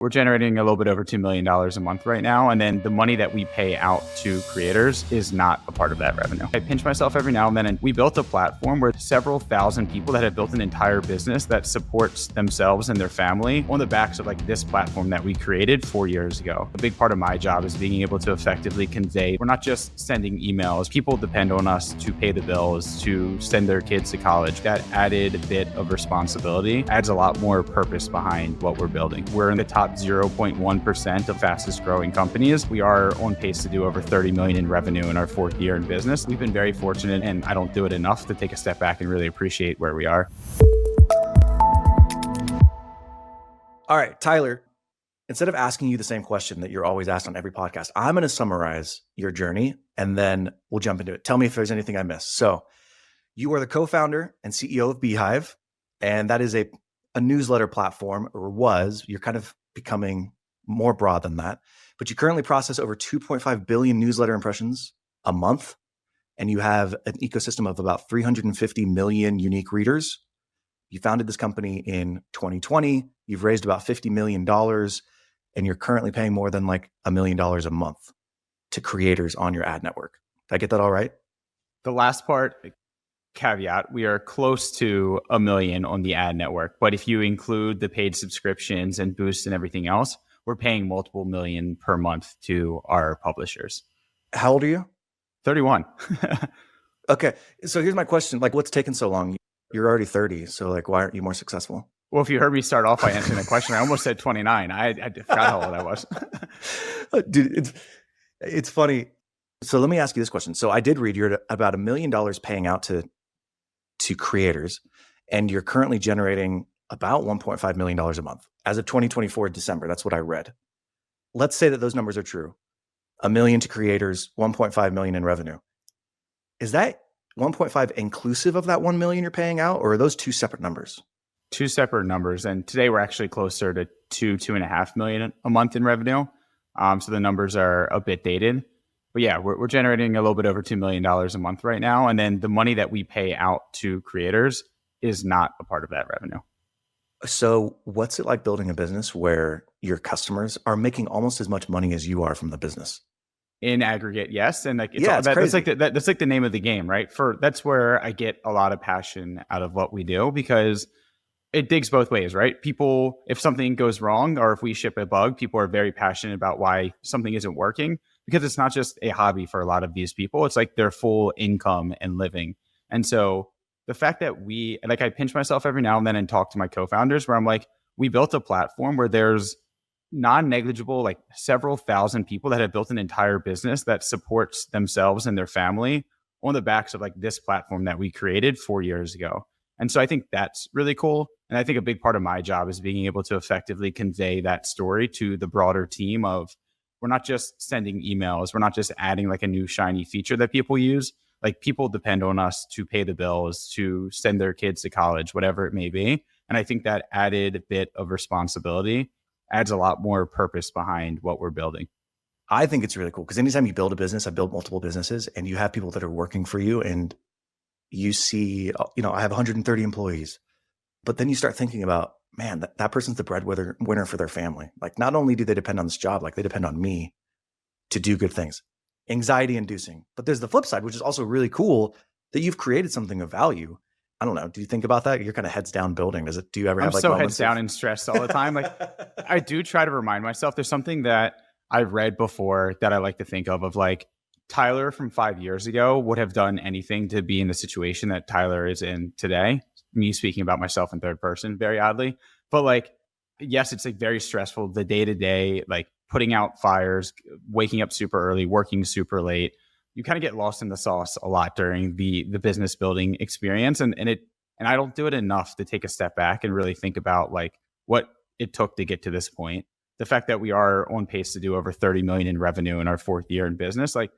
We're generating a little bit over $2 million a month right now. And then the money that we pay out to creators is not a part of that revenue. I pinch myself every now and then, and we built a platform where several thousand people that have built an entire business that supports themselves and their family on the backs of like this platform that we created 4 years ago. A big part of my job is being able to effectively convey, we're not just sending emails. People depend on us to pay the bills, to send their kids to college. That added bit of responsibility adds a lot more purpose behind what we're building. We're in the top 0.1% of fastest growing companies. We are on pace to do over 30 million in revenue in our 4th year in business. We've been very fortunate, and I don't do it enough to take a step back and really appreciate where we are. All right, Tyler, instead of asking you the same question that you're always asked on every podcast, I'm going to summarize your journey and then we'll jump into it. Tell me if there's anything I missed. So you are the co-founder and CEO of Beehive, and that is a newsletter platform, or was. You're kind of becoming more broad than that, but you currently process over 2.5 billion newsletter impressions a month, and you have an ecosystem of about 350 million unique readers. You founded this company in 2020. You've raised about $50 million, and you're currently paying more than like $1 million a month to creators on your ad network. Did I get that all right? The last part, caveat, we are close to 1 million on the ad network. But if you include the paid subscriptions and boosts and everything else, we're paying multiple million per month to our publishers. How old are you? 31. Okay. So here's my question. Like, what's taken so long? You're already 30. So like, why aren't you more successful? Well, if you heard me start off by answering the question, I almost said 29. I forgot how old I was. Dude, it's funny. So let me ask you this question. So I did read you're at about $1 million paying out to creators, and you're currently generating about $1.5 million a month as of 2024 December. That's what I read. Let's say that those numbers are true. 1 million to creators, 1.5 million in revenue. Is that 1.5 inclusive of that 1 million you're paying out, or are those two separate numbers? Two separate numbers. And today we're actually closer to 2.5 million a month in revenue. So the numbers are a bit dated. But yeah, we're generating a little bit over $2 million a month right now. And then the money that we pay out to creators is not a part of that revenue. So what's it like building a business where your customers are making almost as much money as you are from the business? In aggregate, yes. And like, it's crazy. That's like the name of the game, right? That's where I get a lot of passion out of what we do, because it digs both ways, right? People, if something goes wrong or if we ship a bug, people are very passionate about why something isn't working, because it's not just a hobby for a lot of these people. It's like their full income and living. And so the fact that I pinch myself every now and then and talk to my co-founders where I'm like, we built a platform where there's non-negligible, like several thousand people that have built an entire business that supports themselves and their family on the backs of like this platform that we created 4 years ago. And so I think that's really cool. And I think a big part of my job is being able to effectively convey that story to the broader team of, we're not just sending emails. We're not just adding like a new shiny feature that people use. Like, people depend on us to pay the bills, to send their kids to college, whatever it may be. And I think that added bit of responsibility adds a lot more purpose behind what we're building. I think it's really cool because anytime you build a business, I built multiple businesses, and you have people that are working for you, and you see, I have 130 employees, but then you start thinking about, man, that person's the breadwinner for their family. Like, not only do they depend on this job, like they depend on me to do good things. Anxiety inducing. But there's the flip side, which is also really cool, that you've created something of value. I don't know. Do you think about that? You're kind of heads down building. Do you ever have like so heads down and stressed all the time? Like, I do try to remind myself. There's something that I've read before that I like to think of like, Tyler from 5 years ago would have done anything to be in the situation that Tyler is in today. Me speaking about myself in third person, very oddly. But like, yes, it's like very stressful, the day to day, like putting out fires, waking up super early, working super late. You kind of get lost in the sauce a lot during the business building experience. And I don't do it enough to take a step back and really think about like what it took to get to this point. The fact that we are on pace to do over 30 million in revenue in our 4th year in business, like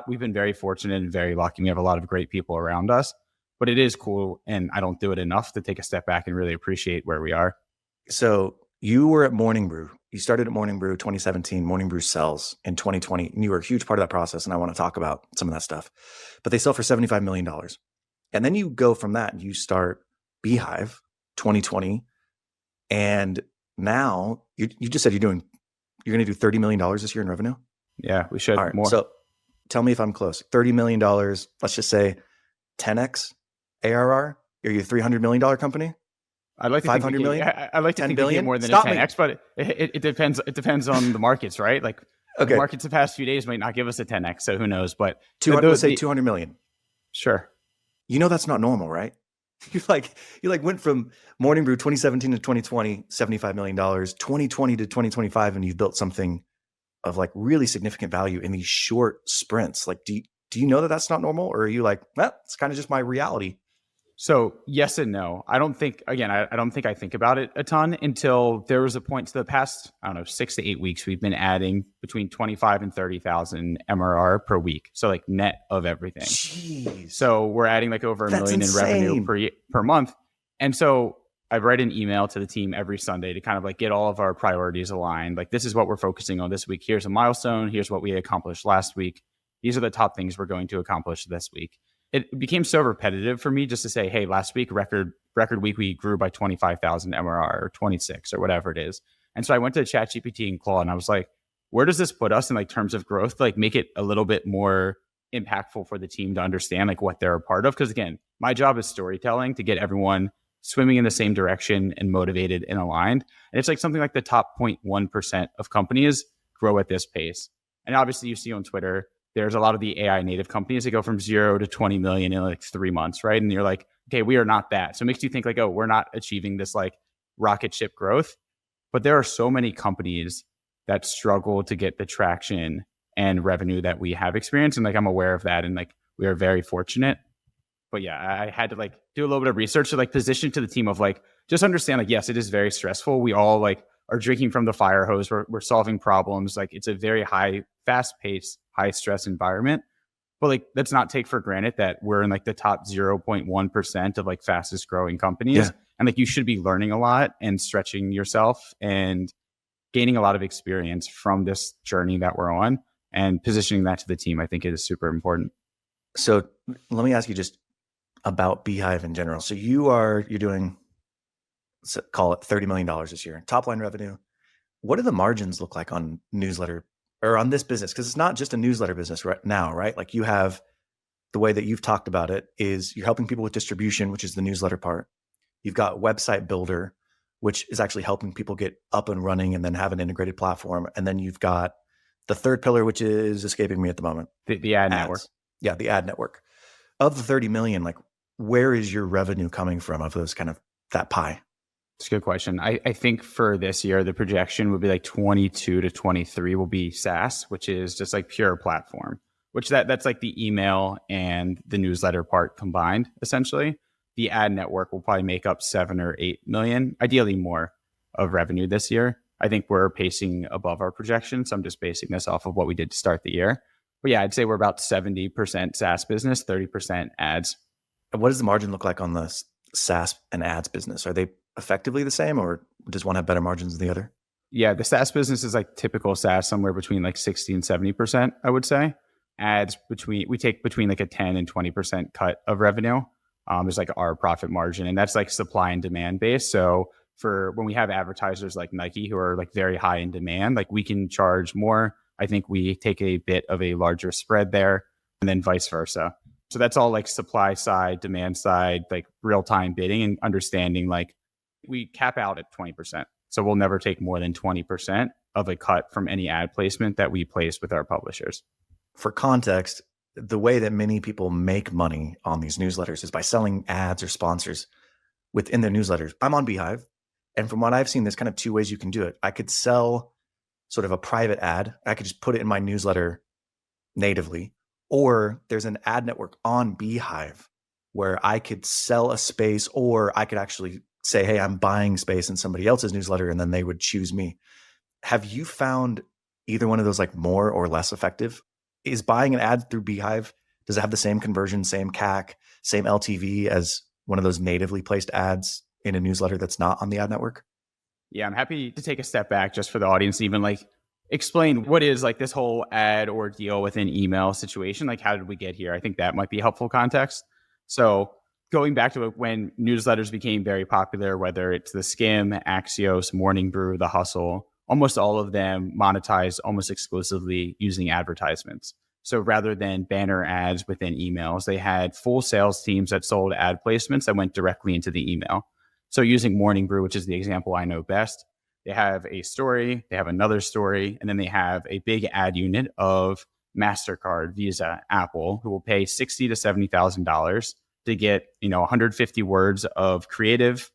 we've been very fortunate and very lucky. We have a lot of great people around us, but it is cool. And I don't do it enough to take a step back and really appreciate where we are. So you were at Morning Brew. You started at Morning Brew 2017. Morning Brew sells in 2020. And you were a huge part of that process. And I want to talk about some of that stuff. But they sell for $75 million. And then you go from that and you start Beehive 2020. And Now you just said you're going to do $30 million this year in revenue. Yeah, we should All right. more. So tell me if I'm close. $30 million, let's just say 10x ARR. Are you a $300 million company? I'd like to 500 think million? I'd like to 10 think we get billion? more than Stop a me. 10x, but it depends. It depends on the markets, right? Like the Okay. markets the past few days might not give us a 10x, so who knows? But Let's say 200 million. Sure. You know that's not normal, right? You went from Morning Brew 2017 to 2020, $75 million, 2020 to 2025, and you've built something of like really significant value in these short sprints. Like, do you know that that's not normal, or are you like, well, it's kind of just my reality? So yes and no. I don't think I think about it a ton until there was a point to the past, I don't know, 6 to 8 weeks. We've been adding between 25 and 30,000 MRR per week. So like net of everything. Jeez. So we're adding like over $1 million in revenue per month. And so I write an email to the team every Sunday to kind of like get all of our priorities aligned. Like, this is what we're focusing on this week. Here's a milestone. Here's what we accomplished last week. These are the top things we're going to accomplish this week. It became so repetitive for me just to say, hey, last week, record week, we grew by 25,000 MRR or 26 or whatever it is. And so I went to ChatGPT and Claude and I was like, where does this put us in like terms of growth? Like, make it a little bit more impactful for the team to understand like what they're a part of. Because again, my job is storytelling to get everyone swimming in the same direction and motivated and aligned. And it's like something like the top 0.1% of companies grow at this pace. And obviously you see on Twitter, there's a lot of the AI native companies that go from 0 to 20 million in like 3 months, right? And you're like, okay, we are not that. So it makes you think like, oh, we're not achieving this like rocket ship growth. But there are so many companies that struggle to get the traction and revenue that we have experienced. And like, I'm aware of that. And like, we are very fortunate. But yeah, I had to like do a little bit of research to like position to the team of like, just understand like, yes, it is very stressful. We all like are drinking from the fire hose. We're solving problems. Like, it's a very high, fast paced, high stress environment. But like, let's not take for granted that we're in like the top 0.1% of like fastest growing companies. Yeah. And like, you should be learning a lot and stretching yourself and gaining a lot of experience from this journey that we're on, and positioning that to the team, I think, is super important. So let me ask you just about Beehive in general. So you're doing, call it $30 million this year, top line revenue. What do the margins look like on newsletter or on this business? Because it's not just a newsletter business right now, right? Like, you have the way that you've talked about it is you're helping people with distribution, which is the newsletter part. You've got website builder, which is actually helping people get up and running and then have an integrated platform. And then you've got the third pillar, which is escaping me at the moment. The ad network. Yeah, the ad network. Of the 30 million, like, where is your revenue coming from of those kind of that pie? It's a good question. I think for this year, the projection would be like 22 to 23 will be SaaS, which is just like pure platform, which that's like the email and the newsletter part combined, essentially. The ad network will probably make up 7 or 8 million, ideally more, of revenue this year. I think we're pacing above our projections. So I'm just basing this off of what we did to start the year. But yeah, I'd say we're about 70% SaaS business, 30% ads. And what does the margin look like on the SaaS and ads business? Are they effectively the same, or does one have better margins than the other? Yeah, the SaaS business is like typical SaaS, somewhere between like 60 and 70%, I would say. Ads, we take between like a 10 and 20% cut of revenue. There's like our profit margin, and that's like supply and demand based. So for when we have advertisers like Nike who are like very high in demand, like, we can charge more. I think we take a bit of a larger spread there, and then vice versa. So that's all like supply side, demand side, like real time bidding and understanding. Like, we cap out at 20%. So we'll never take more than 20% of a cut from any ad placement that we place with our publishers. For context, the way that many people make money on these newsletters is by selling ads or sponsors within their newsletters. I'm on Beehive, and from what I've seen, there's kind of two ways you can do it. I could sell sort of a private ad. I could just put it in my newsletter natively, or there's an ad network on Beehive where I could sell a space, or I could actually say, hey, I'm buying space in somebody else's newsletter, and then they would choose me. Have you found either one of those like more or less effective? Is buying an ad through Beehive, does it have the same conversion, same CAC, same LTV as one of those natively placed ads in a newsletter that's not on the ad network? Yeah, I'm happy to take a step back just for the audience, even like explain what is like this whole ad ordeal within email situation. Like, how did we get here? I think that might be helpful context. So going back to when newsletters became very popular, whether it's the Skim, Axios, Morning Brew, The Hustle, almost all of them monetize almost exclusively using advertisements. So rather than banner ads within emails, they had full sales teams that sold ad placements that went directly into the email. So using Morning Brew, which is the example I know best, they have a story, they have another story, and then they have a big ad unit of MasterCard, Visa, Apple, who will pay $60,000 to $70,000 to get 150 words of creative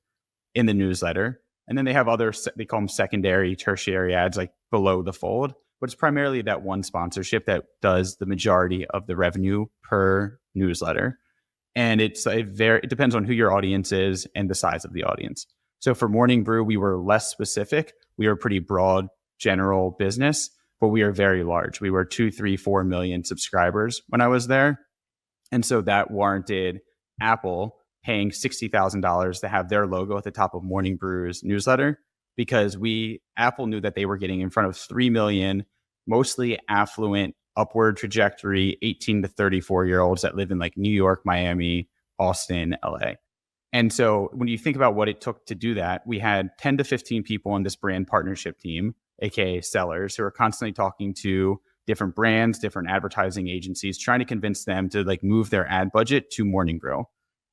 in the newsletter. And then they have other, they call them secondary, tertiary ads like below the fold. But it's primarily that one sponsorship that does the majority of the revenue per newsletter. And it depends on who your audience is and the size of the audience. So for Morning Brew, we were less specific. We were a pretty broad, general business, but we are very large. We were 2, 3, 4 million subscribers when I was there. And so that warranted Apple paying $60,000 to have their logo at the top of Morning Brew's newsletter, because Apple knew that they were getting in front of 3 million, mostly affluent, upward trajectory, 18 to 34-year-olds that live in like New York, Miami, Austin, LA. And so when you think about what it took to do that, we had 10 to 15 people on this brand partnership team, aka sellers, who are constantly talking to different brands, different advertising agencies, trying to convince them to like move their ad budget to Morning Brew.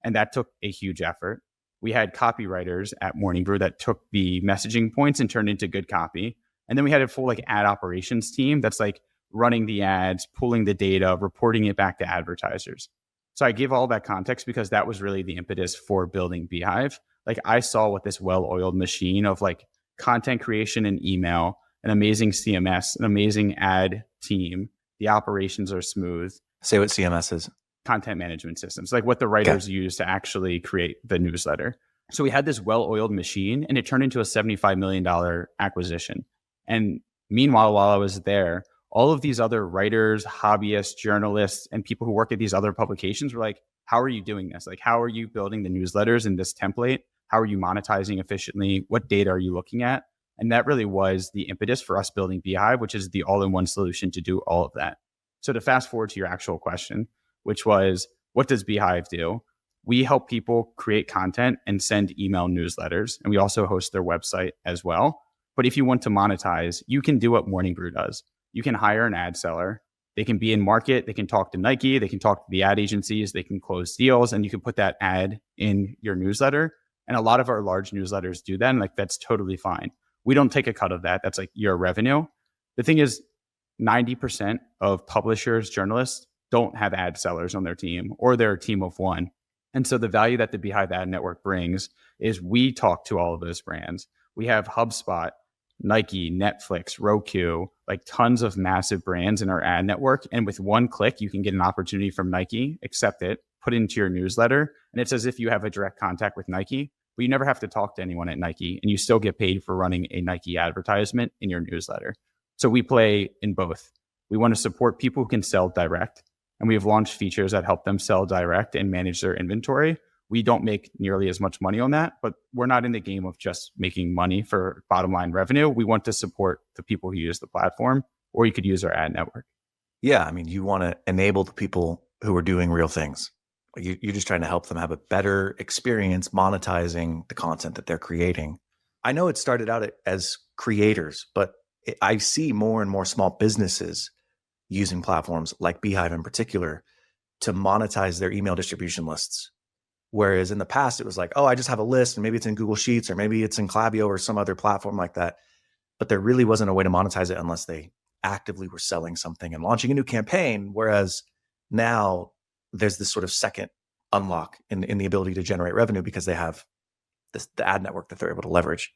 And that took a huge effort. We had copywriters at Morning Brew that took the messaging points and turned into good copy. And then we had a full like ad operations team that's like running the ads, pulling the data, reporting it back to advertisers. So I give all that context because that was really the impetus for building Beehive. Like I saw what this well-oiled machine of like content creation and email, an amazing CMS, an amazing ad team. The operations are smooth. Say what CMS is. Content management systems, like what the writers use to actually create the newsletter. So we had this well-oiled machine and it turned into a $75 million acquisition. And meanwhile, while I was there, all of these other writers, hobbyists, journalists, and people who work at these other publications were like, how are you doing this? Like, how are you building the newsletters in this template? How are you monetizing efficiently? What data are you looking at? And that really was the impetus for us building Beehive, which is the all-in-one solution to do all of that. So to fast forward to your actual question, which was, what does Beehive do? We help people create content and send email newsletters. And we also host their website as well. But if you want to monetize, you can do what Morning Brew does. You can hire an ad seller. They can be in market. They can talk to Nike. They can talk to the ad agencies. They can close deals. And you can put that ad in your newsletter. And a lot of our large newsletters do that. And like, that's totally fine. We don't take a cut of that. That's like your revenue. The thing is, 90% of publishers, journalists, don't have ad sellers on their team, or they're a team of one. And so the value that the Beehive ad network brings is we talk to all of those brands. We have HubSpot, Nike, Netflix, Roku, like tons of massive brands in our ad network. And with one click, you can get an opportunity from Nike, accept it, put it into your newsletter. And it's as if you have a direct contact with Nike, but you never have to talk to anyone at Nike, and you still get paid for running a Nike advertisement in your newsletter. So we play in both. We want to support people who can sell direct. And we have launched features that help them sell direct and manage their inventory. We don't make nearly as much money on that, but we're not in the game of just making money for bottom line revenue. We want to support the people who use the platform, or you could use our ad network. Yeah. I mean, you want to enable the people who are doing real things. You're just trying to help them have a better experience monetizing the content that they're creating. I know it started out as creators, but I see more and more small businesses using platforms like Beehive in particular to monetize their email distribution lists. Whereas in the past, it was like, oh, I just have a list and maybe it's in Google Sheets or maybe it's in Klaviyo or some other platform like that. But there really wasn't a way to monetize it unless they actively were selling something and launching a new campaign. Whereas now there's this sort of second unlock in the ability to generate revenue because they have the ad network that they're able to leverage.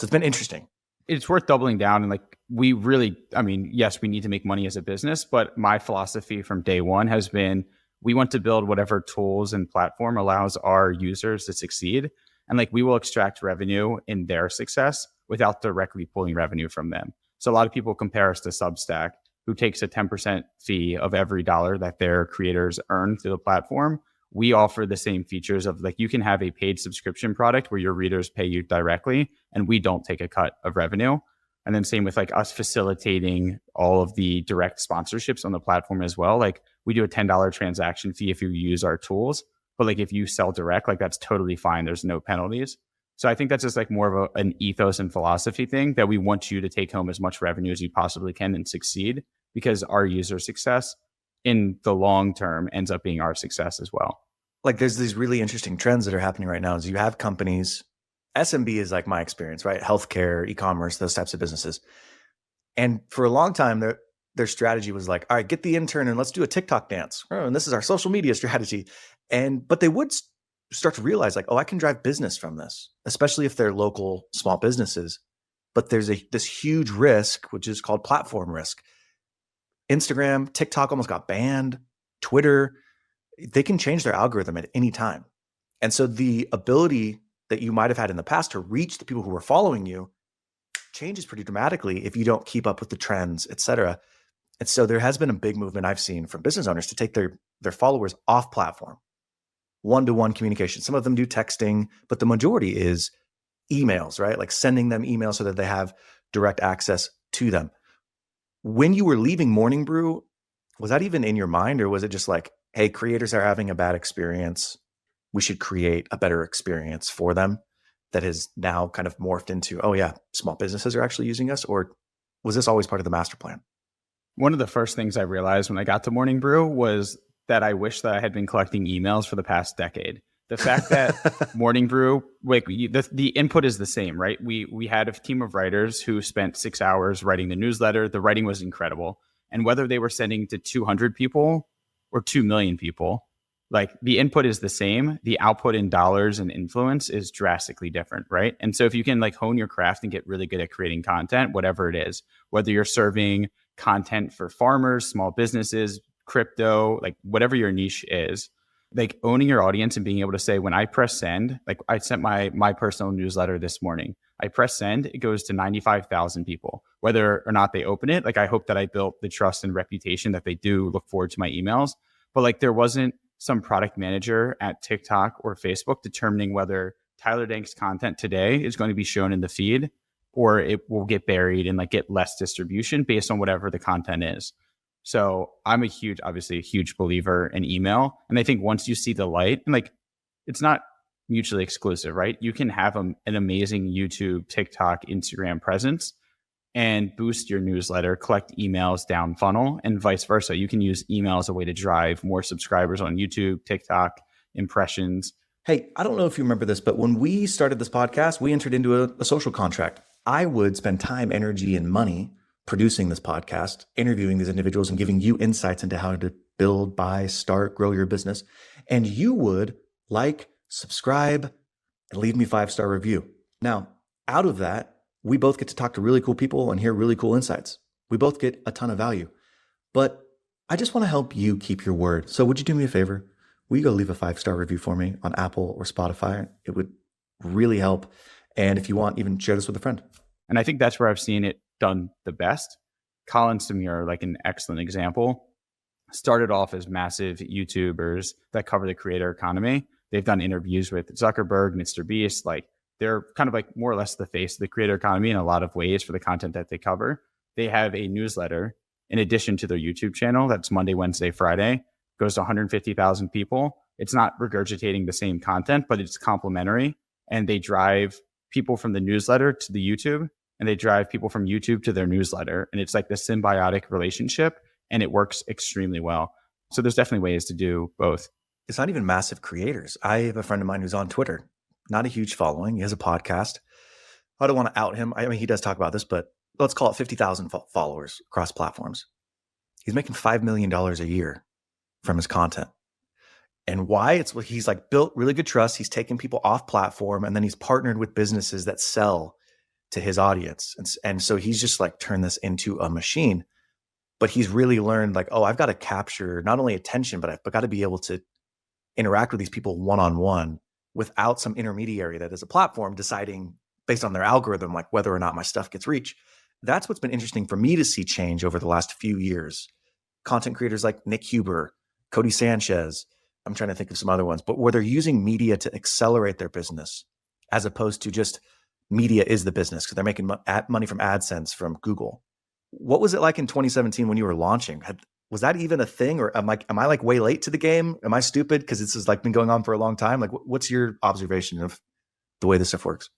So it's been interesting. It's worth doubling down. And like, we really, I mean, yes, we need to make money as a business, but my philosophy from day one has been, we want to build whatever tools and platform allows our users to succeed. And like, we will extract revenue in their success without directly pulling revenue from them. So a lot of people compare us to Substack, who takes a 10% fee of every dollar that their creators earn through the platform. We offer the same features of like, you can have a paid subscription product where your readers pay you directly and we don't take a cut of revenue. And then same with like us facilitating all of the direct sponsorships on the platform as well. Like, we do a $10 transaction fee if you use our tools. But like if you sell direct, like that's totally fine. There's no penalties. So I think that's just like more of an ethos and philosophy thing that we want you to take home as much revenue as you possibly can and succeed, because our user success in the long term ends up being our success as well. Like there's these really interesting trends that are happening right now is you have companies, SMB is like my experience, right? Healthcare, e-commerce, those types of businesses. And for a long time, their strategy was like, all right, get the intern and let's do a TikTok dance. Oh, and this is our social media strategy. But they would start to realize like, oh, I can drive business from this, especially if they're local small businesses. But there's this huge risk, which is called platform risk. Instagram, TikTok almost got banned. Twitter, they can change their algorithm at any time. And so the ability that you might have had in the past to reach the people who were following you changes pretty dramatically if you don't keep up with the trends, et cetera. And so there has been a big movement I've seen from business owners to take their followers off platform, one-to-one communication. Some of them do texting, but the majority is emails, right? Like sending them emails so that they have direct access to them. When you were leaving Morning Brew, was that even in your mind, or was it just like, hey, creators are having a bad experience, we should create a better experience for them, that has now kind of morphed into, oh yeah, small businesses are actually using us? Or was this always part of the master plan? One of the first things I realized when I got to Morning Brew was that I wish that I had been collecting emails for the past decade. The fact that Morning Brew, like the input is the same, right? We had a team of writers who spent 6 hours writing the newsletter. The writing was incredible. And whether they were sending to 200 people or 2 million people, like the input is the same. The output in dollars and influence is drastically different, right? And so if you can like hone your craft and get really good at creating content, whatever it is, whether you're serving content for farmers, small businesses, crypto, like whatever your niche is, like owning your audience and being able to say, when I press send, like I sent my personal newsletter this morning, I press send, it goes to 95,000 people. Whether or not they open it, like I hope that I built the trust and reputation that they do look forward to my emails. But like there wasn't some product manager at TikTok or Facebook determining whether Tyler Dank's content today is going to be shown in the feed or it will get buried and like get less distribution based on whatever the content is. So I'm obviously a huge believer in email. And I think once you see the light, and like it's not mutually exclusive, right? You can have an amazing YouTube, TikTok, Instagram presence and boost your newsletter, collect emails down funnel, and vice versa. You can use email as a way to drive more subscribers on YouTube, TikTok, impressions. Hey, I don't know if you remember this, but when we started this podcast, we entered into a social contract. I would spend time, energy, and money producing this podcast, interviewing these individuals and giving you insights into how to build, buy, start, grow your business. And you would like, subscribe, and leave me 5-star review. Now, out of that, we both get to talk to really cool people and hear really cool insights. We both get a ton of value. But I just want to help you keep your word. So would you do me a favor? Will you go leave a 5-star review for me on Apple or Spotify? It would really help. And if you want, even share this with a friend. And I think that's where I've seen it done the best. Colin Samir, like an excellent example, started off as massive YouTubers that cover the creator economy. They've done interviews with Zuckerberg, Mr. Beast. Like they're kind of like more or less the face of the creator economy in a lot of ways for the content that they cover. They have a newsletter in addition to their YouTube channel. That's Monday, Wednesday, Friday. Goes to 150,000 people. It's not regurgitating the same content, but it's complementary. And they drive people from the newsletter to the YouTube, and they drive people from YouTube to their newsletter. And it's like the symbiotic relationship, and it works extremely well. So there's definitely ways to do both. It's not even massive creators. I have a friend of mine who's on Twitter, not a huge following. He has a podcast. I don't want to out him. I mean, he does talk about this, but let's call it 50,000 followers across platforms. He's making $5 million a year from his content. And why? It's what he's like built really good trust. He's taken people off platform, and then he's partnered with businesses that sell to his audience. And so he's just like turned this into a machine, but he's really learned like, oh, I've got to capture not only attention, but I've got to be able to interact with these people one-on-one without some intermediary that is a platform deciding based on their algorithm, like whether or not my stuff gets reach. That's what's been interesting for me to see change over the last few years. Content creators like Nick Huber, Cody Sanchez, I'm trying to think of some other ones, but where they're using media to accelerate their business as opposed to just media is the business because they're making money from AdSense from Google. What was it like in 2017 when you were launching? Was that even a thing, or am I like way late to the game? Am I stupid because this has like been going on for a long time? Like, what's your observation of the way this stuff works?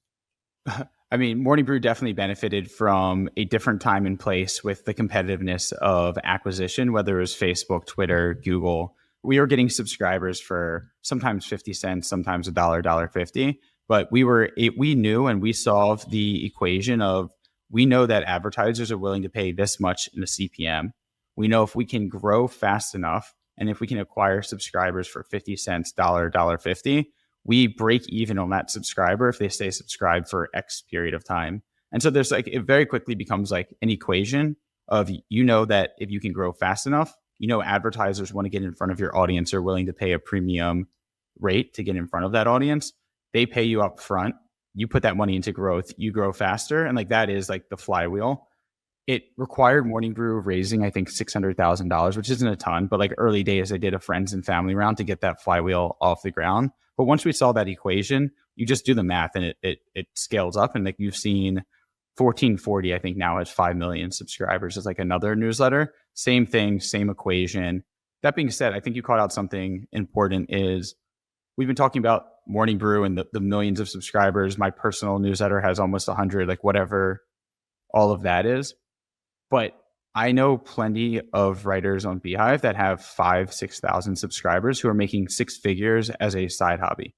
I mean, Morning Brew definitely benefited from a different time and place with the competitiveness of acquisition, whether it was Facebook, Twitter, Google. We were getting subscribers for sometimes 50 cents, sometimes $1, $1.50. But we knew and we solved the equation of, we know that advertisers are willing to pay this much in a CPM. We know if we can grow fast enough and if we can acquire subscribers for 50 cents, $1, $1.50, we break even on that subscriber if they stay subscribed for X period of time. And so there's like, it very quickly becomes like an equation of, you know, that if you can grow fast enough, you know, advertisers want to get in front of your audience, are willing to pay a premium rate to get in front of that audience. They pay you up front. You put that money into growth, you grow faster. And like, that is like the flywheel. It required Morning Brew raising, I think, $600,000, which isn't a ton, but like early days, I did a friends and family round to get that flywheel off the ground. But once we saw that equation, you just do the math and it scales up. And like, you've seen 1440, I think now has 5 million subscribers as like another newsletter. Same thing, same equation. That being said, I think you called out something important is, we've been talking about Morning Brew and the millions of subscribers. My personal newsletter has almost 100, like whatever all of that is. But I know plenty of writers on Beehive that have 5,000, 6,000 subscribers who are making six figures as a side hobby.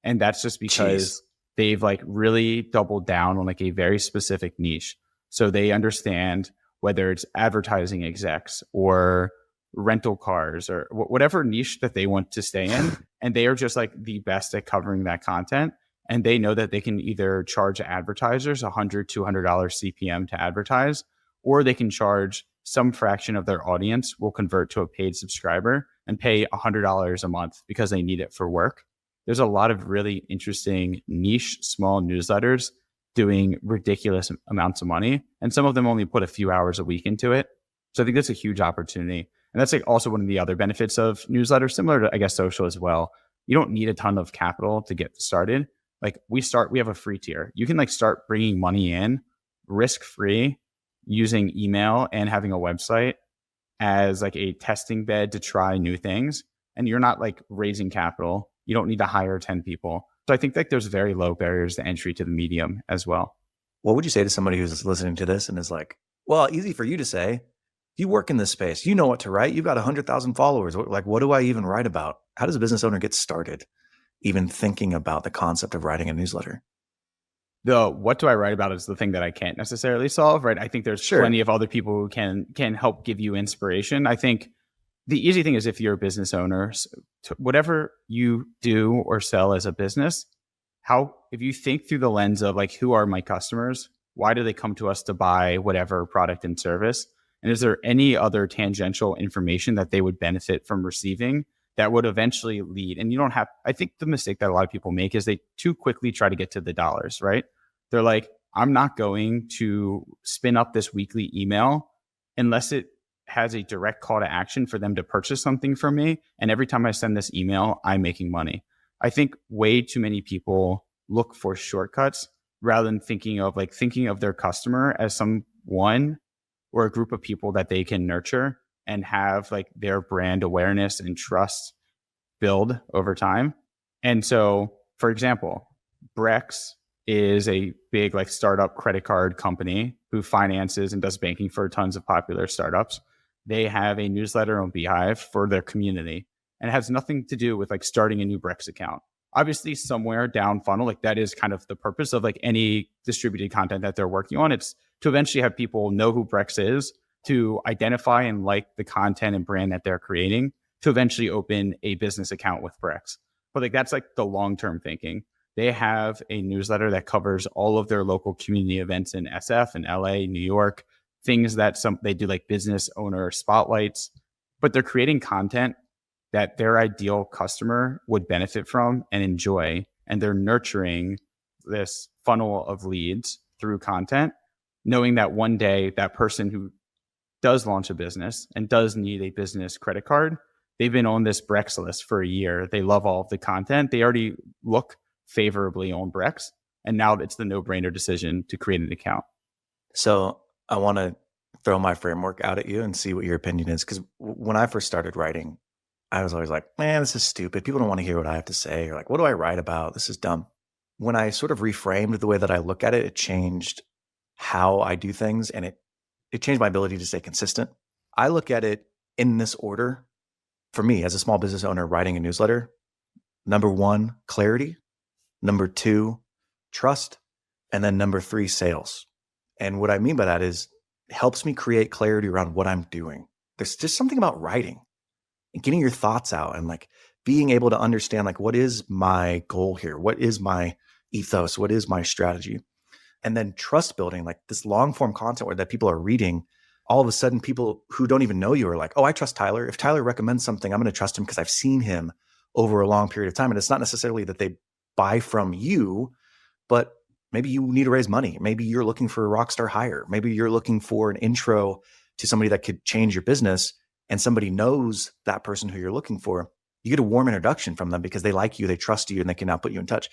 And that's just because they've like really doubled down on like a very specific niche. So they understand whether it's advertising execs or rental cars or whatever niche that they want to stay in. And they are just like the best at covering that content. And they know that they can either charge advertisers $100, $200 CPM to advertise, or they can charge some fraction of their audience will convert to a paid subscriber and pay $100 a month because they need it for work. There's a lot of really interesting niche small newsletters doing ridiculous amounts of money. And some of them only put a few hours a week into it. So I think that's a huge opportunity. And that's like also one of the other benefits of newsletters, similar to, I guess, social as well. You don't need a ton of capital to get started. Like we have a free tier. You can like start bringing money in risk-free using email and having a website as like a testing bed to try new things. And you're not like raising capital. You don't need to hire 10 people. So I think like there's very low barriers to entry to the medium as well. What would you say to somebody who's listening to this and is like, well, easy for you to say, you work in this space, you know what to write. You've got 100,000 followers. Like, what do I even write about? How does a business owner get started even thinking about the concept of writing a newsletter? The what do I write about is the thing that I can't necessarily solve, right? I think there's plenty of other people who can help give you inspiration. I think the easy thing is, if you're a business owner, whatever you do or sell as a business, if you think through the lens of like, who are my customers? Why do they come to us to buy whatever product and service? And is there any other tangential information that they would benefit from receiving that would eventually lead? And you don't have, I think the mistake that a lot of people make is they too quickly try to get to the dollars, right? They're like, I'm not going to spin up this weekly email unless it has a direct call to action for them to purchase something from me. And every time I send this email, I'm making money. I think way too many people look for shortcuts rather than thinking of their customer as someone or a group of people that they can nurture and have like their brand awareness and trust build over time. And so, for example, Brex is a big like startup credit card company who finances and does banking for tons of popular startups. They have a newsletter on Beehive for their community, and it has nothing to do with like starting a new Brex account. Obviously, somewhere down funnel, like that is kind of the purpose of like any distributed content that they're working on. It's to eventually have people know who Brex is, to identify and like the content and brand that they're creating, to eventually open a business account with Brex. But like that's like the long-term thinking. They have a newsletter that covers all of their local community events in SF and LA, New York, things that they do like business owner spotlights, but they're creating content that their ideal customer would benefit from and enjoy. And they're nurturing this funnel of leads through content, knowing that one day that person who does launch a business and does need a business credit card, they've been on this Brex list for a year. They love all of the content. They already look favorably on Brex. And now it's the no-brainer decision to create an account. So I want to throw my framework out at you and see what your opinion is. Because when I first started writing, I was always like, man, this is stupid. People don't want to hear what I have to say. Or like, what do I write about? This is dumb. When I sort of reframed the way that I look at it, it changed how I do things, and it changed my ability to stay consistent. I look at it in this order. For me, as a small business owner writing a newsletter, number 1, clarity. Number 2, trust. And then number 3, sales. And what I mean by that is it helps me create clarity around what I'm doing. There's just something about writing and getting your thoughts out and like being able to understand like, what is my goal here? What is my ethos? What is my strategy? And then trust building, like this long form content where that people are reading. All of a sudden, people who don't even know you are like, oh, I trust Tyler. If Tyler recommends something, I'm going to trust him because I've seen him over a long period of time. And it's not necessarily that they buy from you, but maybe you need to raise money. Maybe you're looking for a rock star hire. Maybe you're looking for an intro to somebody that could change your business, and somebody knows that person who you're looking for. You get a warm introduction from them because they like you, they trust you, and they can now put you in touch.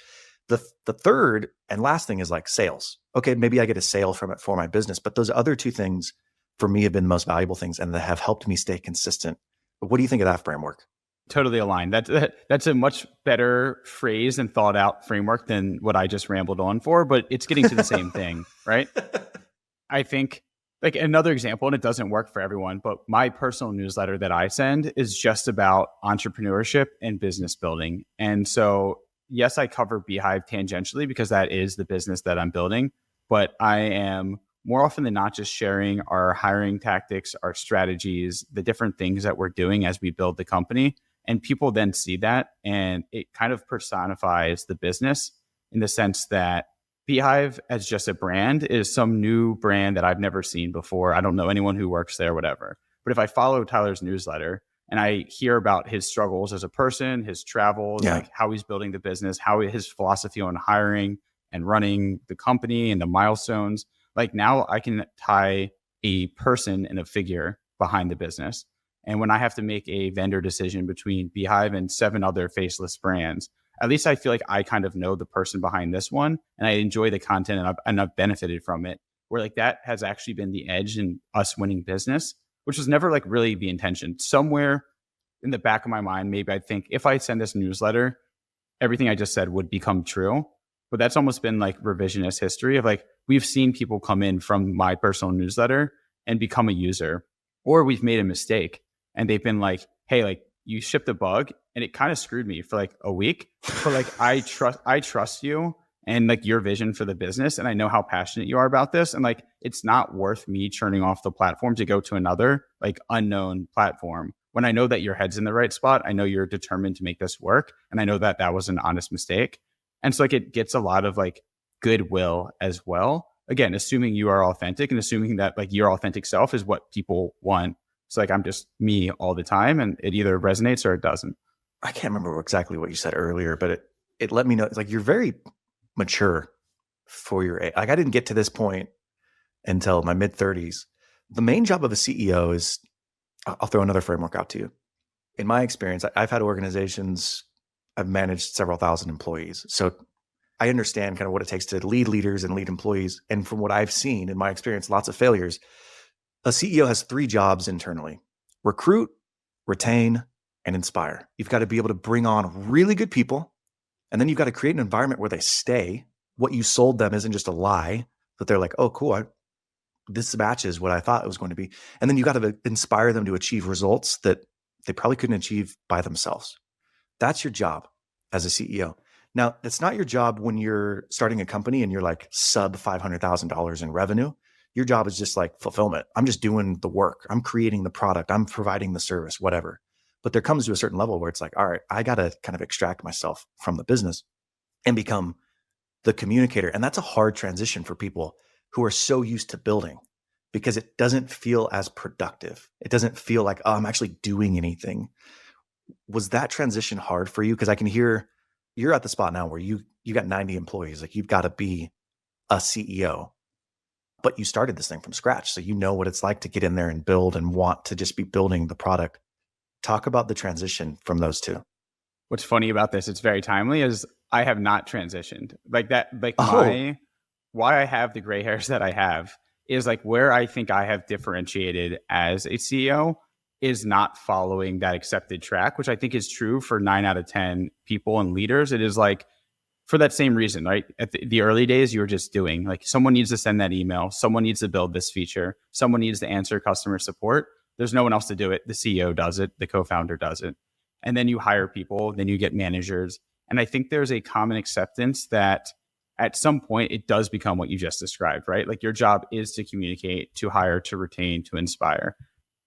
The third and last thing is like sales. Okay, maybe I get a sale from it for my business, but those other two things for me have been the most valuable things and that have helped me stay consistent. What do you think of that framework? Totally aligned. That's a much better phrase and thought out framework than what I just rambled on for, but it's getting to the same thing, right? I think like another example, and it doesn't work for everyone, but my personal newsletter that I send is just about entrepreneurship and business building. And so, yes, I cover Beehive tangentially because that is the business that I'm building, but I am more often than not just sharing our hiring tactics, our strategies, the different things that we're doing as we build the company. And people then see that, and it kind of personifies the business in the sense that Beehive as just a brand is some new brand that I've never seen before. I don't know anyone who works there, whatever. But if I follow Tyler's newsletter and I hear about his struggles as a person, his travels, like how he's building the business, how his philosophy on hiring and running the company and the milestones, like now I can tie a person and a figure behind the business. And when I have to make a vendor decision between Beehive and 7 other faceless brands, at least I feel like I kind of know the person behind this one, and I enjoy the content, and I've benefited from it. Where like that has actually been the edge in us winning business, which was never like really the intention. Somewhere in the back of my mind, maybe I think if I send this newsletter, everything I just said would become true. But that's almost been like revisionist history of like, we've seen people come in from my personal newsletter and become a user, or we've made a mistake and they've been like, hey, like you shipped a bug and it kind of screwed me for like a week. But like, I trust you and like your vision for the business. And I know how passionate you are about this. And like, it's not worth me churning off the platform to go to another like unknown platform. When I know that your head's in the right spot, I know you're determined to make this work. And I know that that was an honest mistake. And so like it gets a lot of like goodwill as well. Again, assuming you are authentic and assuming that like your authentic self is what people want. So like I'm just me all the time, and it either resonates or it doesn't. I can't remember exactly what you said earlier, but it let me know. It's like you're very mature for your age. Like I didn't get to this point until my mid 30s. The main job of a CEO is, I'll throw another framework out to you. In my experience, I've had organizations, I've managed several thousand employees. So I understand kind of what it takes to lead leaders and lead employees. And from what I've seen in my experience, lots of failures. A CEO has 3 jobs internally: recruit, retain, and inspire. You've got to be able to bring on really good people. And then you've got to create an environment where they stay. What you sold them isn't just a lie, that they're like, oh, cool, this matches what I thought it was going to be. And then you got to inspire them to achieve results that they probably couldn't achieve by themselves. That's your job as a CEO. Now, it's not your job when you're starting a company and you're like sub $500,000 in revenue. Your job is just like fulfillment. I'm just doing the work. I'm creating the product. I'm providing the service, whatever. But there comes to a certain level where it's like, all right, I got to kind of extract myself from the business and become the communicator. And that's a hard transition for people who are so used to building, because it doesn't feel as productive. It doesn't feel like, oh, I'm actually doing anything. Was that transition hard for you? Because I can hear you're at the spot now where you got 90 employees. Like you've got to be a CEO, but you started this thing from scratch. So you know what it's like to get in there and build and want to just be building the product. Talk about the transition from those two. What's funny about this, it's very timely, is I have not transitioned like that. Like Oh, why I have the gray hairs that I have is like where I think I have differentiated as a CEO is not following that accepted track, which I think is true for 9 out of 10 people and leaders. It is like, for that same reason, right? At the early days, you were just doing like someone needs to send that email, someone needs to build this feature, someone needs to answer customer support. There's no one else to do it. The CEO does it, the co-founder does it. And then you hire people, then you get managers. And I think there's a common acceptance that at some point it does become what you just described, right? Like your job is to communicate, to hire, to retain, to inspire.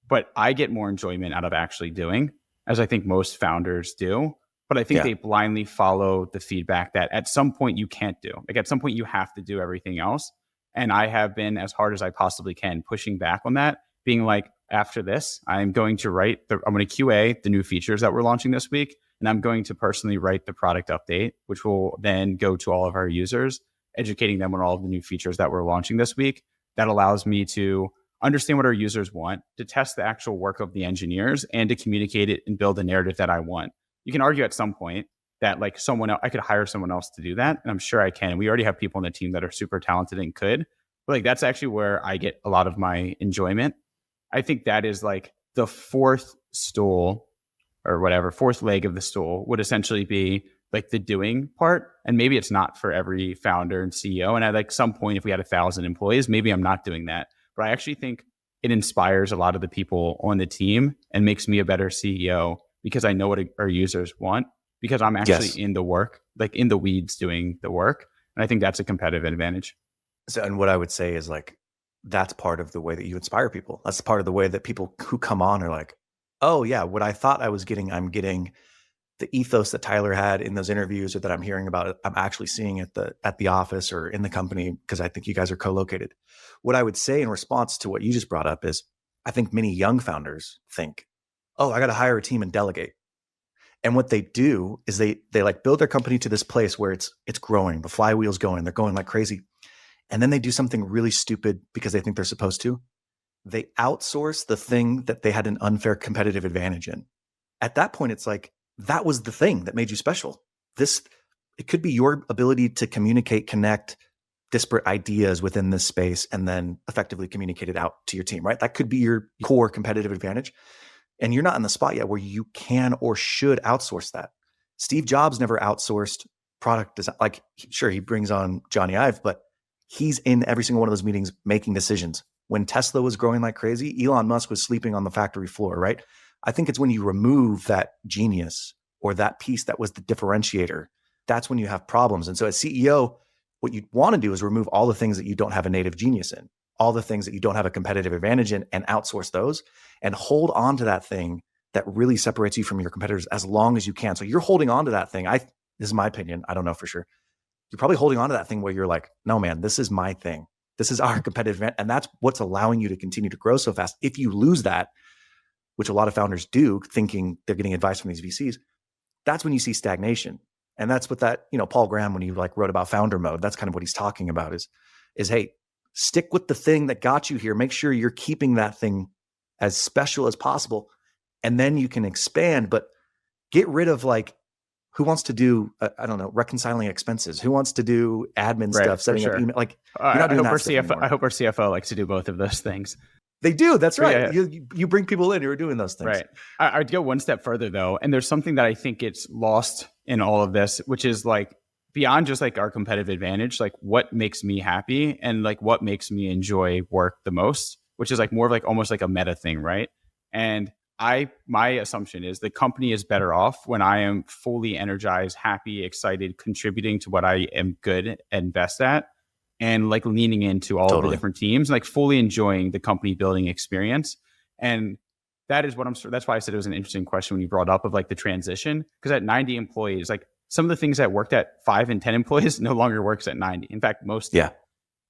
But I get more enjoyment out of actually doing, as I think most founders do. But I think they blindly follow the feedback that at some point you can't do. Like at some point you have to do everything else. And I have been, as hard as I possibly can, pushing back on that, being like, after this, I'm going to I'm going to QA the new features that we're launching this week. And I'm going to personally write the product update, which will then go to all of our users, educating them on all of the new features that we're launching this week. That allows me to understand what our users want, to test the actual work of the engineers, and to communicate it and build a narrative that I want. You can argue at some point that like someone else, I could hire someone else to do that. And I'm sure I can. We already have people on the team that are super talented and could, but like that's actually where I get a lot of my enjoyment. I think that is like the fourth stool or whatever, fourth leg of the stool would essentially be like the doing part. And maybe it's not for every founder and CEO. And at like some point, if we had 1,000 employees, maybe I'm not doing that. But I actually think it inspires a lot of the people on the team and makes me a better CEO because I know what our users want, because I'm actually in the work, like in the weeds doing the work. And I think that's a competitive advantage. So, and what I would say is like, that's part of the way that you inspire people. That's part of the way that people who come on are like, oh yeah, what I thought I was getting, I'm getting. The ethos that Tyler had in those interviews or that I'm hearing about, I'm actually seeing at the office or in the company, because I think you guys are co-located. What I would say in response to what you just brought up is, I think many young founders think, oh, I got to hire a team and delegate. And what they do is they like build their company to this place where it's growing, the flywheel's going, they're going like crazy. And then they do something really stupid because they think they're supposed to. They outsource the thing that they had an unfair competitive advantage in. At that point, it's like, that was the thing that made you special. It could be your ability to communicate, connect disparate ideas within this space and then effectively communicate it out to your team, right? That could be your core competitive advantage. And you're not in the spot yet where you can or should outsource that. Steve Jobs never outsourced product design. Like, sure, he brings on Johnny Ive, but he's in every single one of those meetings making decisions. When Tesla was growing like crazy, Elon Musk was sleeping on the factory floor, right? I think it's when you remove that genius or that piece that was the differentiator, that's when you have problems. And so as CEO, what you want to do is remove all the things that you don't have a native genius in, all the things that you don't have a competitive advantage in, and outsource those and hold on to that thing that really separates you from your competitors as long as you can. So you're holding on to that thing. This is my opinion. I don't know for sure. You're probably holding on to that thing where you're like, no, man, this is my thing. This is our competitive advantage. And that's what's allowing you to continue to grow so fast. If you lose that, which a lot of founders do, thinking they're getting advice from these VCs, that's when you see stagnation. And that's what that, Paul Graham, when he like wrote about founder mode, that's kind of what he's talking about is, hey, stick with the thing that got you here. Make sure you're keeping that thing as special as possible. And then you can expand, but get rid of like, who wants to do, I don't know, reconciling expenses? Who wants to do admin stuff, setting up email? Like, I hope our CFO likes to do both of those things. They do. That's right. Yeah. You bring people in who are doing those things. Right. I'd go one step further though. And there's something that I think gets lost in all of this, which is like beyond just like our competitive advantage, like what makes me happy and like what makes me enjoy work the most, which is like more of like almost like a meta thing. Right. And my assumption is the company is better off when I am fully energized, happy, excited, contributing to what I am good and best at, and like leaning into all of the different teams, like fully enjoying the company building experience. And that is what that's why I said it was an interesting question when you brought up of like the transition, because at 90 employees, like some of the things that worked at 5 and 10 employees no longer works at 90. In fact, most. Yeah.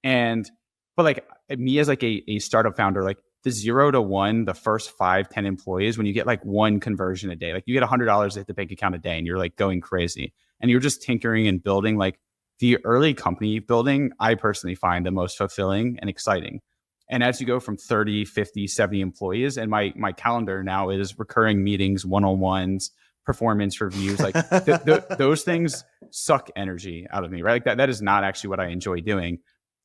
But like me as like a startup founder, like the 0 to 1, the first 5, 10 employees, when you get like one conversion a day, like you get $100 at the bank account a day and you're like going crazy and you're just tinkering and building. Like the early company building, I personally find the most fulfilling and exciting. And as you go from 30, 50, 70 employees, and my calendar now is recurring meetings, one-on-ones, performance reviews, like those things suck energy out of me, right? Like that is not actually what I enjoy doing.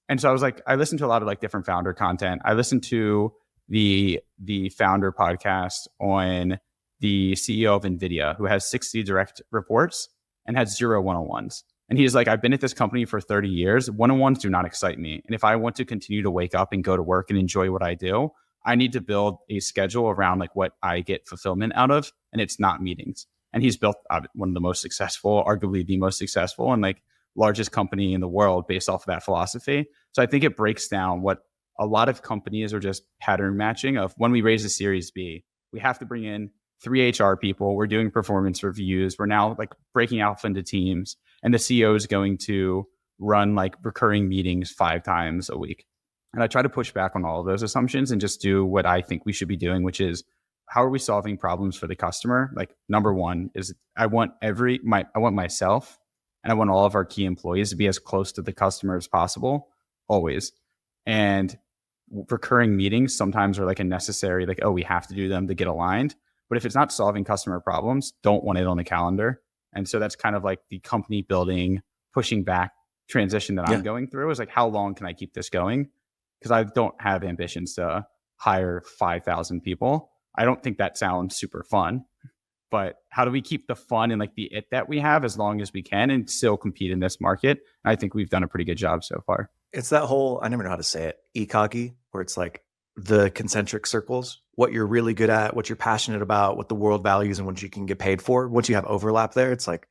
And so I was like, I listened to a lot of like different founder content. I listened to the founder podcast on the CEO of NVIDIA, who has 60 direct reports and has 0 one-on-ones. And he's like, I've been at this company for 30 years. One-on-ones do not excite me. And if I want to continue to wake up and go to work and enjoy what I do, I need to build a schedule around like what I get fulfillment out of. And it's not meetings. And he's built one of the most successful, arguably the most successful and like largest company in the world based off of that philosophy. So I think it breaks down what a lot of companies are just pattern matching of. When we raise a Series B, we have to bring in 3 HR people. We're doing performance reviews. We're now like breaking off into teams, and the CEO is going to run like recurring meetings 5 times a week. And I try to push back on all of those assumptions and just do what I think we should be doing, which is, how are we solving problems for the customer? Like, number one is I want myself and I want all of our key employees to be as close to the customer as possible, always. And recurring meetings sometimes are like a necessary, like, oh, we have to do them to get aligned. But if it's not solving customer problems, don't want it on the calendar. And so that's kind of like the company building, pushing back transition that I'm going through, is like, how long can I keep this going? Because I don't have ambitions to hire 5,000 people. I don't think that sounds super fun, but how do we keep the fun and like the it that we have as long as we can and still compete in this market? And I think we've done a pretty good job so far. It's that whole, I never know how to say it, ECOG, where it's like the concentric circles, what you're really good at, what you're passionate about, what the world values, and what you can get paid for. Once you have overlap there, it's like,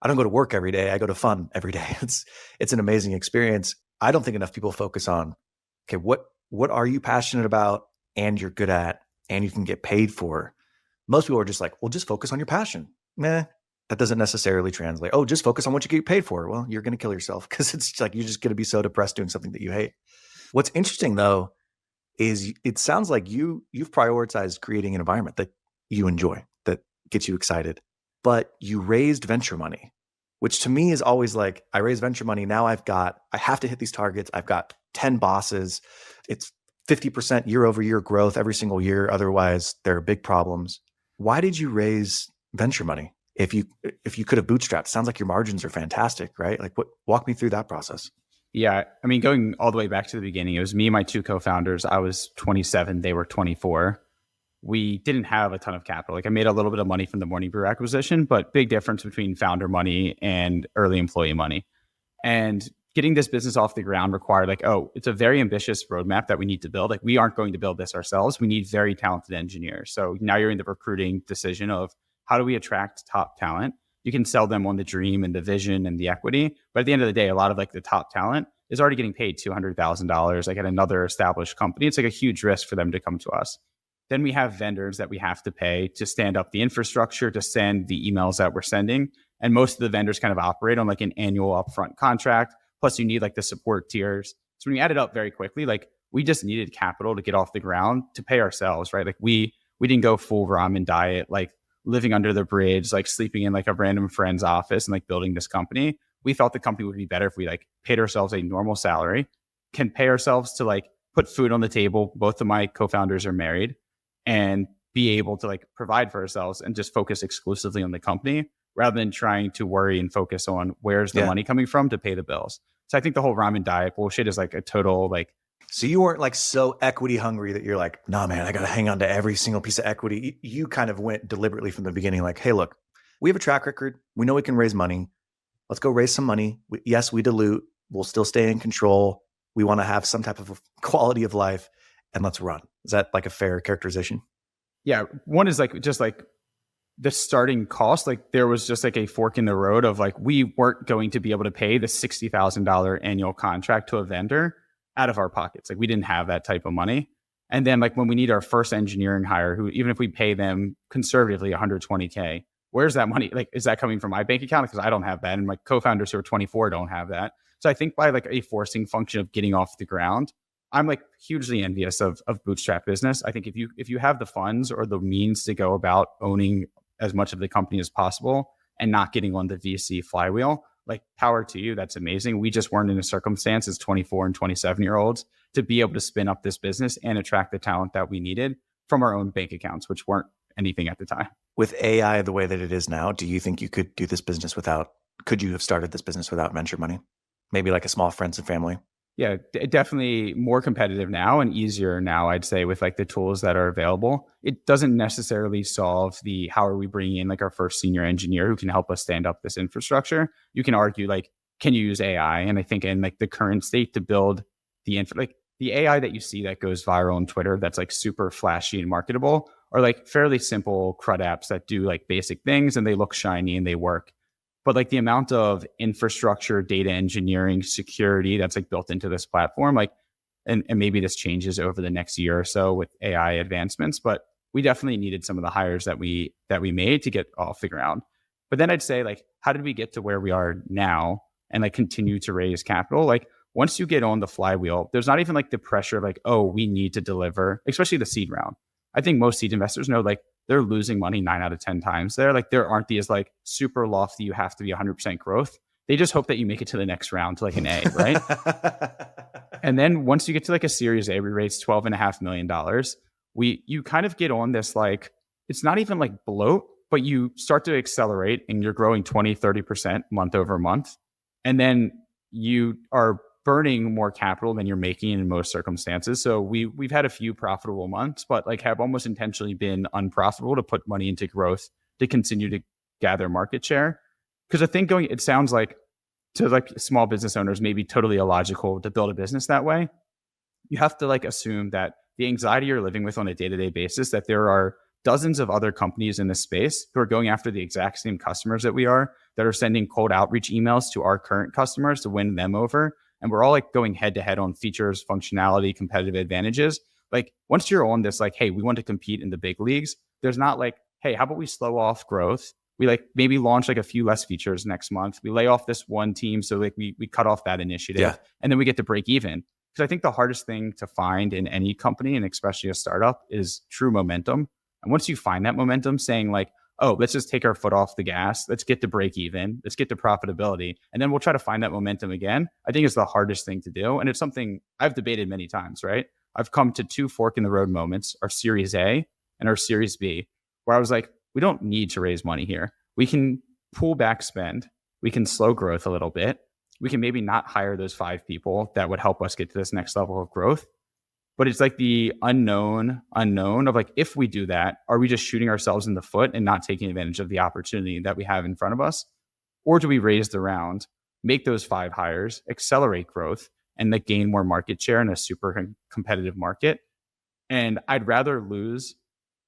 I don't go to work every day. I go to fun every day. It's an amazing experience. I don't think enough people focus on, okay, what are you passionate about and you're good at and you can get paid for? Most people are just like, well, just focus on your passion. Nah, that doesn't necessarily translate. Oh, just focus on what you get paid for. Well, you're going to kill yourself, because it's like you're just going to be so depressed doing something that you hate. What's interesting though is it sounds like you've prioritized creating an environment that you enjoy, that gets you excited, but you raised venture money, which to me is always like, I raised venture money. Now I have to hit these targets. I've got 10 bosses. It's 50% year over year growth every single year. Otherwise there are big problems. Why did you raise venture money? If you could have bootstrapped, sounds like your margins are fantastic, right? Like, walk me through that process. Yeah. I mean, going all the way back to the beginning, it was me and my 2 co-founders. I was 27, they were 24. We didn't have a ton of capital. Like, I made a little bit of money from the Morning Brew acquisition, but big difference between founder money and early employee money. And getting this business off the ground required like, oh, it's a very ambitious roadmap that we need to build. Like, we aren't going to build this ourselves. We need very talented engineers. So now you're in the recruiting decision of, how do we attract top talent? You can sell them on the dream and the vision and the equity, but at the end of the day, a lot of like the top talent is already getting paid $200,000 like at another established company. It's like a huge risk for them to come to us. Then we have vendors that we have to pay to stand up the infrastructure, to send the emails that we're sending. And most of the vendors kind of operate on like an annual upfront contract. Plus you need like the support tiers. So when you add it up very quickly, like we just needed capital to get off the ground to pay ourselves, right? Like we didn't go full ramen diet, like living under the bridge, like sleeping in like a random friend's office and like building this company. We thought the company would be better if we like paid ourselves a normal salary, can pay ourselves to like put food on the table. Both of my co-founders are married, and be able to like provide for ourselves and just focus exclusively on the company rather than trying to worry and focus on where's the money coming from to pay the bills. So I think the whole ramen diet bullshit is like a total like. So you weren't like so equity hungry that you're like, nah, man, I got to hang on to every single piece of equity. You kind of went deliberately from the beginning, like, hey, look, we have a track record. We know we can raise money. Let's go raise some money. Yes, we dilute. We'll still stay in control. We want to have some type of quality of life, and let's run. Is that like a fair characterization? Yeah. One is like, just like the starting cost, like there was just like a fork in the road of like, we weren't going to be able to pay the $60,000 annual contract to a vendor out of our pockets. Like we didn't have that type of money. And then like when we need our first engineering hire, who even if we pay them conservatively $120K, where's that money? Like, is that coming from my bank account? Because I don't have that. And my co-founders who are 24 don't have that. So I think by like a forcing function of getting off the ground, I'm like hugely envious of bootstrap business. I think if you have the funds or the means to go about owning as much of the company as possible and not getting on the VC flywheel, like power to you. That's amazing. We just weren't in a circumstance as 24 and 27-year-olds to be able to spin up this business and attract the talent that we needed from our own bank accounts, which weren't anything at the time. With AI the way that it is now, do you think you could do this business could you have started this business without venture money? Maybe like a small friends and family? Yeah, definitely more competitive now and easier now, I'd say, with like the tools that are available. It doesn't necessarily solve the how are we bringing in like our first senior engineer who can help us stand up this infrastructure. You can argue like, can you use AI? And I think in like the current state to build like the AI that you see that goes viral on Twitter that's like super flashy and marketable are like fairly simple CRUD apps that do like basic things and they look shiny and they work. But like the amount of infrastructure, data engineering, security that's like built into this platform, like, and maybe this changes over the next year or so with AI advancements, but we definitely needed some of the hires that we made to get all figured out. But then I'd say like, how did we get to where we are now and like continue to raise capital? Like once you get on the flywheel, there's not even like the pressure of like, oh, we need to deliver, especially the seed round. I think most seed investors know like they're losing money 9 out of 10 times there. Like there aren't these like super lofty, you have to be 100% growth. They just hope that you make it to the next round to like an A, right? And then once you get to like a Series A, we raised $12.5 million. You kind of get on this like, it's not even like bloat, but you start to accelerate and you're growing 20, 30% month over month. And then you are burning more capital than you're making in most circumstances. So we've had a few profitable months, but like have almost intentionally been unprofitable to put money into growth to continue to gather market share. Because I think it sounds like to like small business owners, maybe totally illogical to build a business that way. You have to like assume that the anxiety you're living with on a day-to-day basis, that there are dozens of other companies in this space who are going after the exact same customers that we are, that are sending cold outreach emails to our current customers to win them over. And we're all like going head to head on features, functionality, competitive advantages. Like once you're on this, like, hey, we want to compete in the big leagues, there's not like, hey, how about we slow off growth? We like maybe launch like a few less features next month. We lay off this one team. So like we cut off that initiative and then we get to break even. Because I think the hardest thing to find in any company, and especially a startup, is true momentum. And once you find that momentum, saying like, oh, let's just take our foot off the gas. Let's get to break even. Let's get to profitability. And then we'll try to find that momentum again. I think it's the hardest thing to do. And it's something I've debated many times, right? I've come to two fork in the road moments, our Series A and our Series B, where I was like, we don't need to raise money here. We can pull back spend. We can slow growth a little bit. We can maybe not hire those 5 people that would help us get to this next level of growth. But it's like the unknown of like, if we do that, are we just shooting ourselves in the foot and not taking advantage of the opportunity that we have in front of us? Or do we raise the round, make those 5 hires, accelerate growth, and like gain more market share in a super competitive market? And I'd rather lose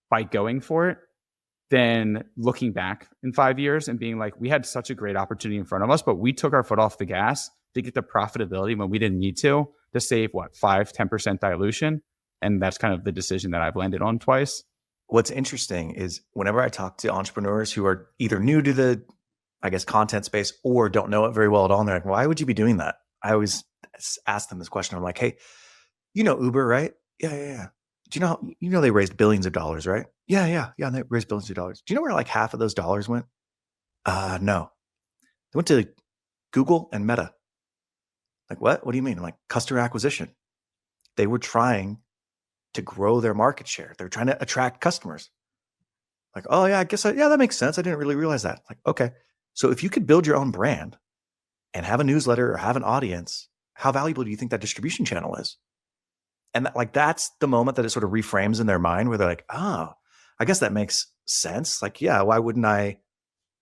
by going for it than looking back in 5 years and being like, we had such a great opportunity in front of us, but we took our foot off the gas to get the profitability when we didn't need to save what, 5-10% dilution. And that's kind of the decision that I've landed on twice. What's interesting is whenever I talk to entrepreneurs who are either new to the, I guess, content space or don't know it very well at all, and they're like, why would you be doing that? I always ask them this question. I'm like, hey, you know Uber, right? Yeah. Do you know they raised billions of dollars, right? Yeah. They raised billions of dollars. Do you know where like half of those dollars went? No. They went to Google and Meta. Like, what? What do you mean? I'm like, customer acquisition. They were trying to grow their market share. They're trying to attract customers. Like, oh yeah, I guess, that makes sense. I didn't really realize that. Like, okay. So if you could build your own brand and have a newsletter or have an audience, how valuable do you think that distribution channel is? And that's the moment that it sort of reframes in their mind where they're like, oh, I guess that makes sense. Like, yeah, why wouldn't I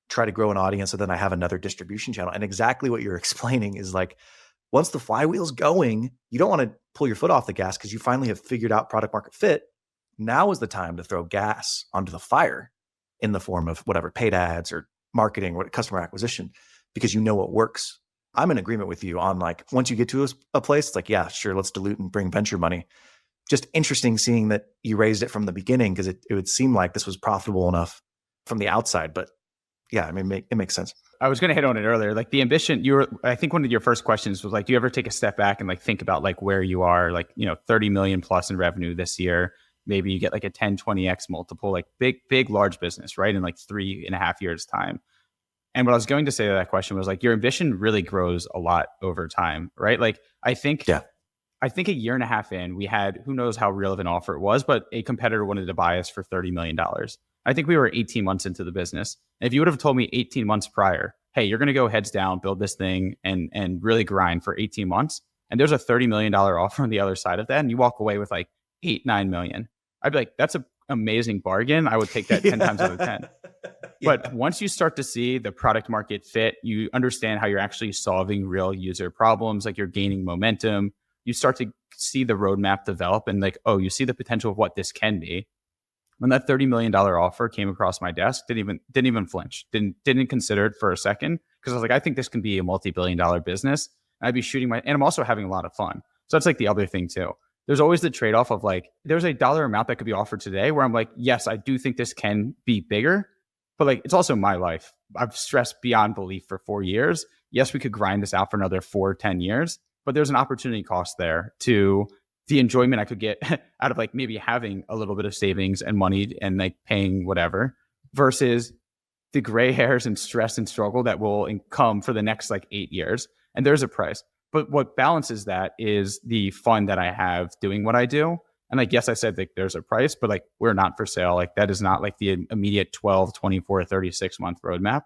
try to grow an audience so then I have another distribution channel? And exactly what you're explaining is like, once the flywheel's going, you don't want to pull your foot off the gas because you finally have figured out product market fit. Now is the time to throw gas onto the fire in the form of whatever, paid ads or marketing or customer acquisition, because you know what works. I'm in agreement with you on like, once you get to a place, it's like, yeah, sure, let's dilute and bring venture money. Just interesting seeing that you raised it from the beginning, because it would seem like this was profitable enough from the outside. But yeah, I mean, it makes sense. I was going to hit on it earlier. Like the ambition, I think one of your first questions was like, do you ever take a step back and like think about like where you are, like, 30 million plus in revenue this year? Maybe you get like a 10, 20x multiple, like big, large business, right? In like 3.5 years time. And what I was going to say to that question was like, your ambition really grows a lot over time, right? Like I think a year and a half in, we had, who knows how real of an offer it was, but a competitor wanted to buy us for $30 million. I think we were 18 months into the business. And if you would have told me 18 months prior, hey, you're going to go heads down, build this thing and really grind for 18 months. and there's a $30 million offer on the other side of that, and you walk away with like 8, 9 million. I'd be like, that's an amazing bargain. I would take that 10 times out of 10. But once you start to see the product market fit, you understand how you're actually solving real user problems, like you're gaining momentum. You start to see the roadmap develop and like, oh, you see the potential of what this can be. When that $30 million offer came across my desk, didn't even flinch, didn't consider it for a second, because I was like, I think this can be a multi-billion dollar business. And I'd be and I'm also having a lot of fun. So that's like the other thing too. There's always the trade-off of like, there's a dollar amount that could be offered today where I'm like, yes, I do think this can be bigger, but like, it's also my life. I've stressed beyond belief for 4 years. Yes, we could grind this out for another 4, 10 years, but there's an opportunity cost there to the enjoyment I could get out of like maybe having a little bit of savings and money and like paying whatever versus the gray hairs and stress and struggle that will come for the next like 8 years. And there's a price. But what balances that is the fun that I have doing what I do. And like, yes, I said like there's a price, but like we're not for sale. Like that is not like the immediate 12, 24, 36 month roadmap.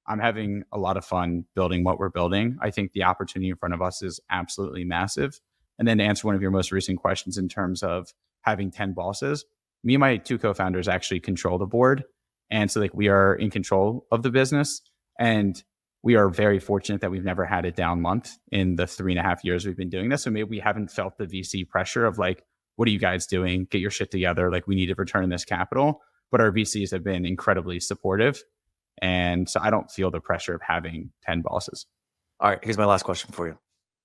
I'm having a lot of fun building what we're building. I think the opportunity in front of us is absolutely massive. And then to answer one of your most recent questions in terms of having 10 bosses, me and my 2 co-founders actually control the board. And so like we are in control of the business. And we are very fortunate that we've never had a down month in the 3.5 years we've been doing this. So maybe we haven't felt the VC pressure of like, what are you guys doing? Get your shit together. Like we need to return this capital. But our VCs have been incredibly supportive. And so I don't feel the pressure of having 10 bosses. All right, here's my last question for you.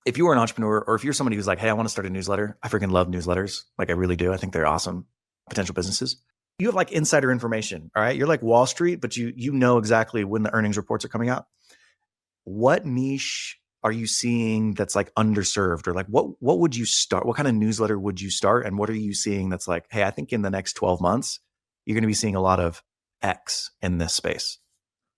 If you were an entrepreneur, or if you're somebody who's like, hey, I want to start a newsletter. I freaking love newsletters. Like I really do. I think they're awesome potential businesses. You have like insider information. All right. You're like Wall Street, but you know exactly when the earnings reports are coming out. What niche are you seeing that's like underserved, or like what would you start? What kind of newsletter would you start? And what are you seeing that's like, hey, I think in the next 12 months, you're going to be seeing a lot of X in this space?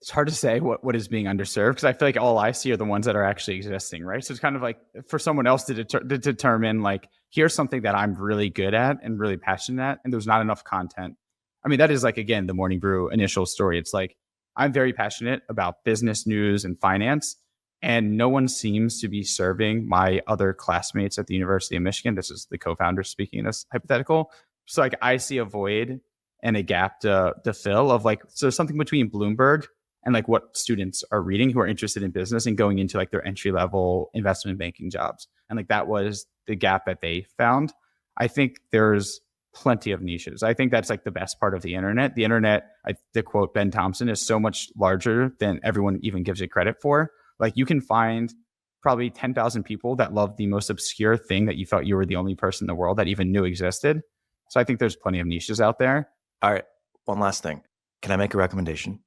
It's hard to say what is being underserved, because I feel like all I see are the ones that are actually existing, right? So it's kind of like for someone else to determine like, here's something that I'm really good at and really passionate at, and there's not enough content. I mean, that is like, again, the Morning Brew initial story. It's like, I'm very passionate about business news and finance, and no one seems to be serving my other classmates at the University of Michigan. This is the co-founder speaking in this hypothetical. So like I see a void and a gap to fill of like, so something between Bloomberg and like what students are reading who are interested in business and going into like their entry level investment banking jobs. And like that was the gap that they found. I think there's plenty of niches. I think that's like the best part of the internet. The internet, to quote Ben Thompson, is so much larger than everyone even gives it credit for. Like you can find probably 10,000 people that love the most obscure thing that you thought you were the only person in the world that even knew existed. So I think there's plenty of niches out there. All right. One last thing. Can I make a recommendation?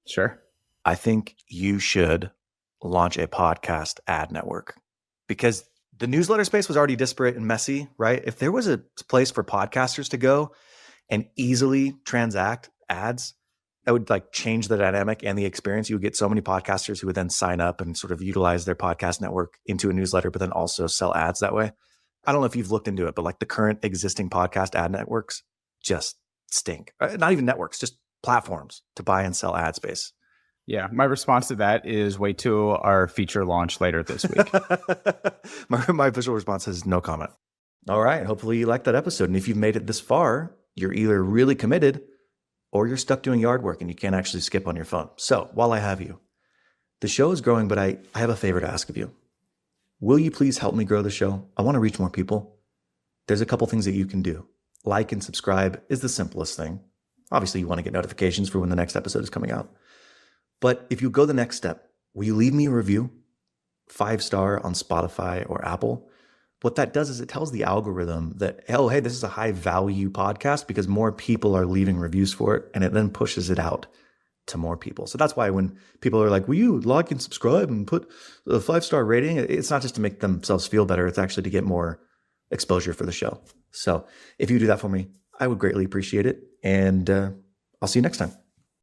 Sure. I think you should launch a podcast ad network, because the newsletter space was already disparate and messy, right? If there was a place for podcasters to go and easily transact ads, that would like change the dynamic and the experience. You would get so many podcasters who would then sign up and sort of utilize their podcast network into a newsletter, but then also sell ads that way. I don't know if you've looked into it, but like the current existing podcast ad networks just stink. Not even networks, just platforms to buy and sell ad space. Yeah, my response to that is wait till our feature launch later this week. my official response is no comment. All right. Hopefully you liked that episode. And if you've made it this far, you're either really committed or you're stuck doing yard work and you can't actually skip on your phone. So while I have you, the show is growing, but I have a favor to ask of you. Will you please help me grow the show? I want to reach more people. There's a couple things that you can do. Like and subscribe is the simplest thing. Obviously, you want to get notifications for when the next episode is coming out. But if you go the next step, will you leave me a review? 5-star on Spotify or Apple. What that does is it tells the algorithm that, oh, hey, this is a high value podcast because more people are leaving reviews for it, and it then pushes it out to more people. So that's why when people are like, will you like and subscribe and put a 5-star rating? It's not just to make themselves feel better. It's actually to get more exposure for the show. So if you do that for me, I would greatly appreciate it. And I'll see you next time.